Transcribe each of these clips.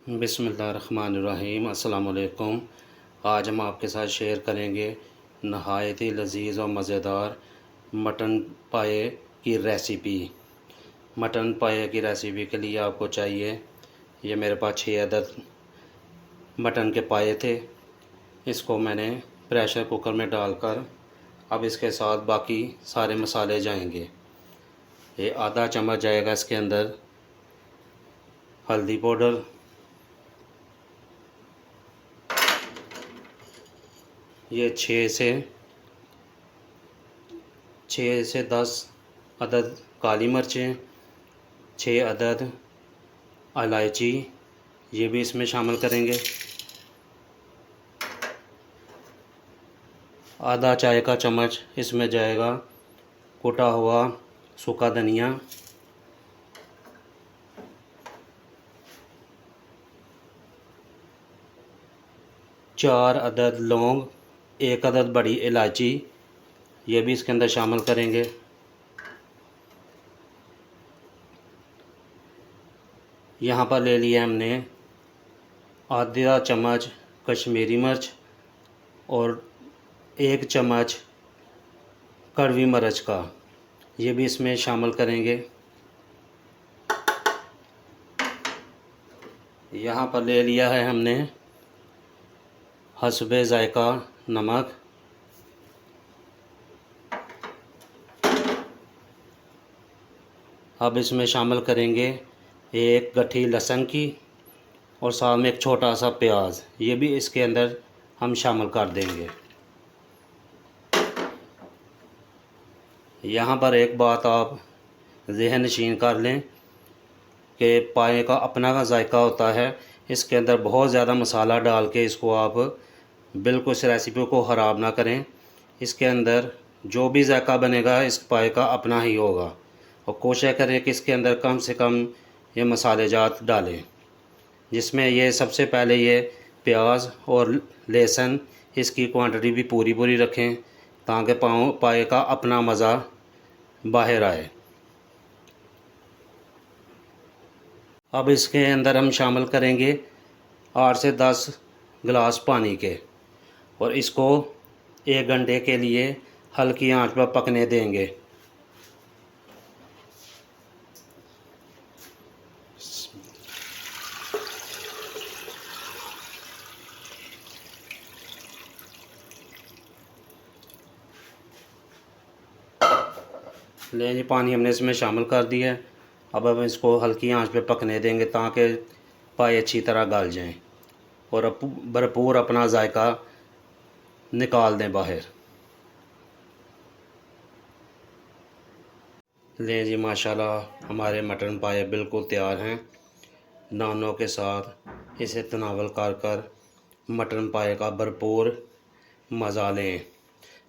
बिस्मिल्लाहिर्रहमानिर्रहीम। अस्सलाम वालेकुम। आज हम आपके साथ शेयर करेंगे नहायत ही लजीज़ और मज़ेदार मटन पाए की रेसिपी। मटन पाए की रेसिपी के लिए आपको चाहिए, ये मेरे पास 6 अदद मटन के पाए थे। इसको मैंने प्रेशर कुकर में डालकर अब इसके साथ बाकी सारे मसाले जाएंगे। ये आधा चम्मच जाएगा इसके अंदर हल्दी पाउडर, ये 6 से 10 अदद काली मिर्चें, 6 अदद इलायची, ये भी इसमें शामिल करेंगे। आधा चाय का चम्मच इसमें जाएगा कुटा हुआ सूखा धनिया, 4 अदद लौंग, 1 अदद बड़ी इलायची, ये भी इसके अंदर शामिल करेंगे। यहाँ पर ले लिया हमने आधा चम्मच कश्मीरी मिर्च और 1 चम्मच कड़वी मिर्च का, ये भी इसमें शामिल करेंगे। यहाँ पर ले लिया है हमने हस्बे ज़ायका नमक, अब इसमें शामिल करेंगे 1 गट्ठी लहसुन की और साथ में एक छोटा सा प्याज, ये भी इसके अंदर हम शामिल कर देंगे। यहाँ पर एक बात आप ज़हन नशीन कर लें कि पाए का अपना का जायका होता है। इसके अंदर बहुत ज़्यादा मसाला डाल के इसको आप बिल्कुल इस रेसिपी को ख़राब ना करें। इसके अंदर जो भी जायका बनेगा इस पाए का अपना ही होगा, और कोशिश करें कि इसके अंदर कम से कम ये मसालेजात डालें, जिसमें ये सबसे पहले ये प्याज और लहसुन इसकी क्वांटिटी भी पूरी पूरी रखें ताकि पाए का अपना मज़ा बाहर आए। अब इसके अंदर हम शामिल करेंगे 8 से 10 गिलास पानी के, और इसको 1 घंटे के लिए हल्की आंच पर पकने देंगे। ले पानी हमने इसमें शामिल कर दिया है। अब हम इसको हल्की आंच पे पकने देंगे ताकि पाए अच्छी तरह गल जाएं और भरपूर अपना जायका निकाल दें बाहर। ले जी, माशाल्लाह हमारे मटन पाए बिल्कुल तैयार हैं। नानों के साथ इसे तनावल कर मटन पाए का भरपूर मज़ा लें।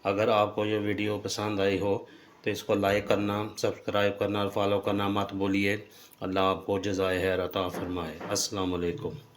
अगर आपको ये वीडियो पसंद आई हो तो इसको लाइक करना, सब्सक्राइब करना और फॉलो करना मत भूलिए। अल्लाह आपको जज़ाए खैर अता फरमाए। अस्सलाम वालेकुम।